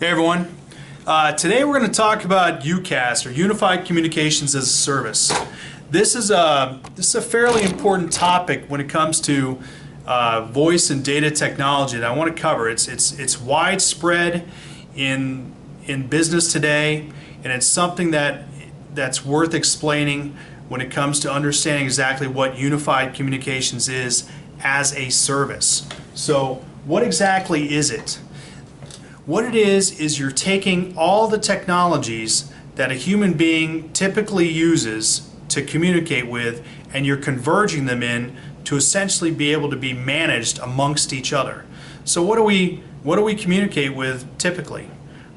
Hey everyone. Today we're going to talk about UCaaS, or Unified Communications as a Service. This is a fairly important topic when it comes to voice and data technology that I want to cover. It's widespread in business today, and it's something that's worth explaining when it comes to understanding exactly what Unified Communications is as a service. So what exactly is it? What it is you're taking all the technologies that a human being typically uses to communicate with, and you're converging them in to essentially be able to be managed amongst each other. So what do we communicate with typically?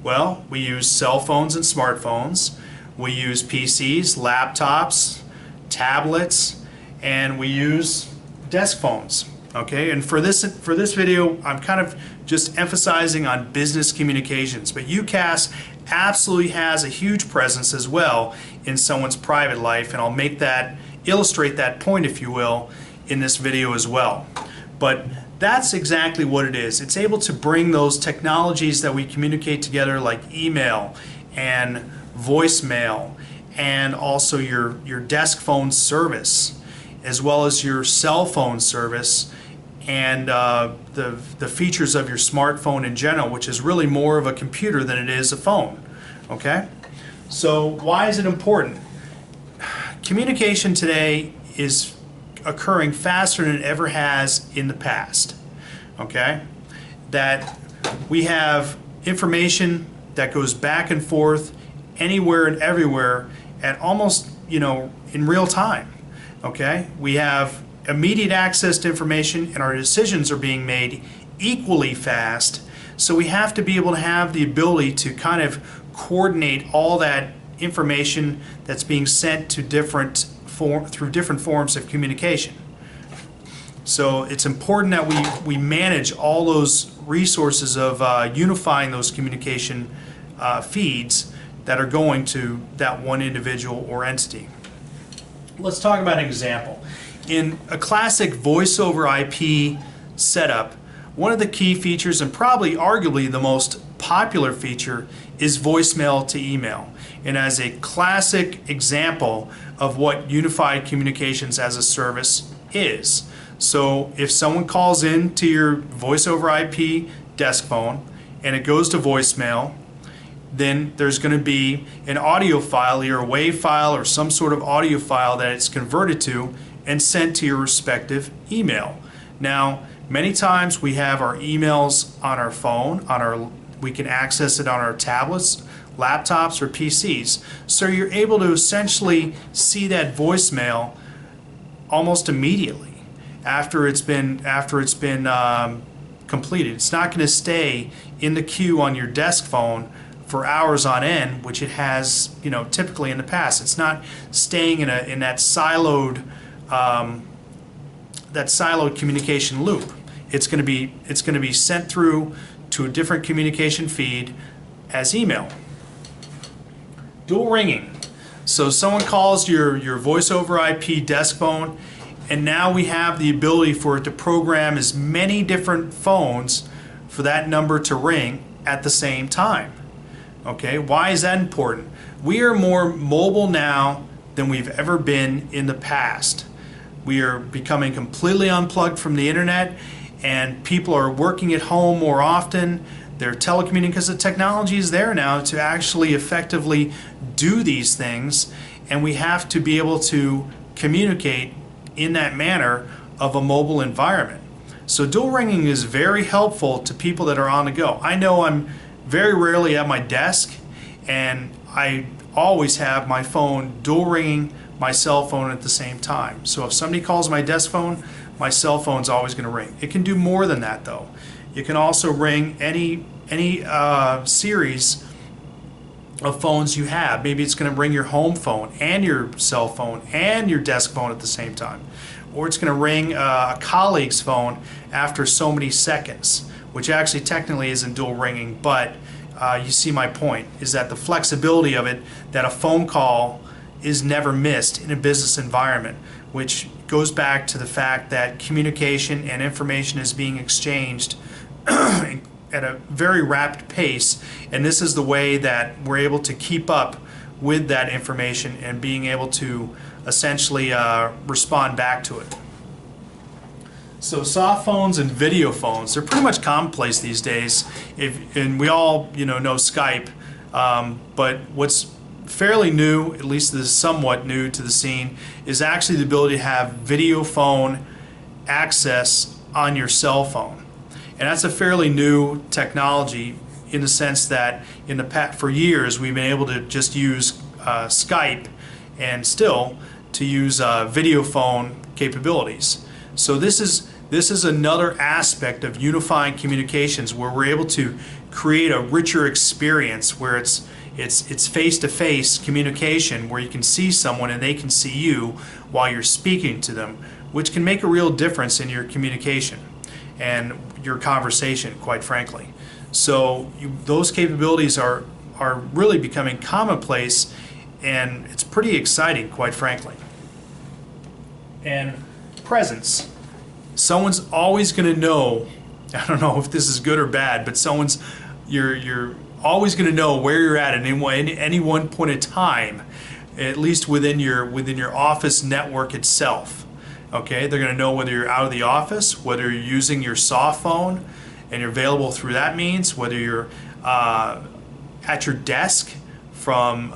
Well, we use cell phones and smartphones, we use PCs, laptops, tablets, and we use desk phones. Okay, and for this video, I'm kind of just emphasizing on business communications, but UCaaS absolutely has a huge presence as well in someone's private life, and I'll illustrate that point, if you will, in this video as well. But that's exactly what it is. It's able to bring those technologies that we communicate together, like email and voicemail, and also your desk phone service, as well as your cell phone service, and the features of your smartphone in general, which is really more of a computer than it is a phone. Okay? So why is it important? Communication today is occurring faster than it ever has in the past. Okay? That we have information that goes back and forth anywhere and everywhere at almost, in real time. Okay? We have immediate access to information, and our decisions are being made equally fast, so we have to be able to have the ability to kind of coordinate all that information that's being sent to through different forms of communication. So it's important that we manage all those resources of unifying those communication feeds that are going to that one individual or entity. Let's talk about an example. In a classic voice over IP setup, one of the key features, and probably arguably the most popular feature, is voicemail to email. And as a classic example of what Unified Communications as a Service is. So if someone calls in to your voice over IP desk phone and it goes to voicemail, then there's going to be an audio file, either a WAV file or some sort of audio file that it's converted to and sent to your respective email. Now, many times we have our emails on our phone, we can access it on our tablets, laptops, or PCs. So you're able to essentially see that voicemail almost immediately after it's been completed. It's not going to stay in the queue on your desk phone for hours on end, which it has, typically in the past. It's not staying in that siloed communication loop. It's going to be sent through to a different communication feed as email. Dual ringing. So someone calls your voice over IP desk phone, and now we have the ability for it to program as many different phones for that number to ring at the same time. Okay, why is that important? We are more mobile now than we've ever been in the past. We are becoming completely unplugged from the internet, and people are working at home more often. They're telecommunicating because the technology is there now to actually effectively do these things, and we have to be able to communicate in that manner of a mobile environment. So dual ringing is very helpful to people that are on the go. I know I'm very rarely at my desk, and I always have my phone dual ringing my cell phone at the same time. So if somebody calls my desk phone, my cell phone's always going to ring. It can do more than that, though. You can also ring any series of phones you have. Maybe it's going to ring your home phone and your cell phone and your desk phone at the same time. Or it's going to ring a colleague's phone after so many seconds, which actually technically isn't dual ringing, but you see my point, is that the flexibility of it, that a phone call is never missed in a business environment, which goes back to the fact that communication and information is being exchanged at a very rapid pace, and this is the way that we're able to keep up with that information and being able to essentially respond back to it. So soft phones and video phones, they're pretty much commonplace these days, and we all know Skype, but what's fairly new, at least this is somewhat new to the scene, is actually the ability to have video phone access on your cell phone. And that's a fairly new technology in the sense that in the past, for years, we've been able to just use Skype and still to use video phone capabilities. So this is another aspect of unifying communications where we're able to create a richer experience where it's face-to-face communication where you can see someone and they can see you while you're speaking to them, which can make a real difference in your communication and your conversation, quite frankly. So those capabilities are really becoming commonplace, and it's pretty exciting, quite frankly. And presence. Someone's always going to know, I don't know if this is good or bad, but you're always going to know where you're at any one point in time, at least within your office network itself. Okay, they're going to know whether you're out of the office, whether you're using your soft phone and you're available through that means, whether you're at your desk from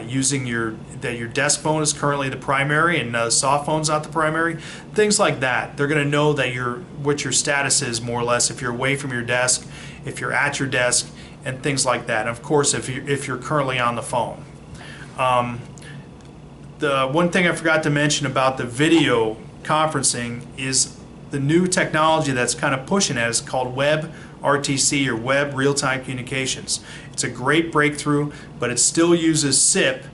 using your desk phone is currently the primary and the soft phone's not the primary, things like that. They're going to know that what your status is more or less, if you're away from your desk, if you're at your desk, and things like that. And of course, if you're currently on the phone. The one thing I forgot to mention about the video conferencing is the new technology that's kind of pushing it is called Web RTC, or Web Real-Time Communications. It's a great breakthrough, but it still uses SIP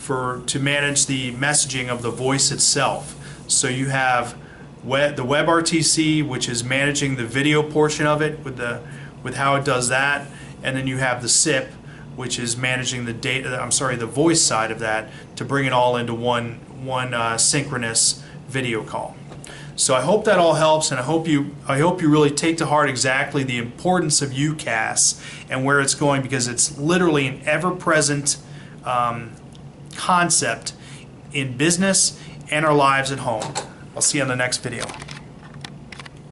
to manage the messaging of the voice itself. So you have the Web RTC, which is managing the video portion of it with how it does that, and then you have the SIP, which is managing the voice side of that to bring it all into one synchronous video call. So I hope that all helps, and I hope you really take to heart exactly the importance of UCaaS and where it's going, because it's literally an ever-present concept in business and our lives at home. I'll see you on the next video.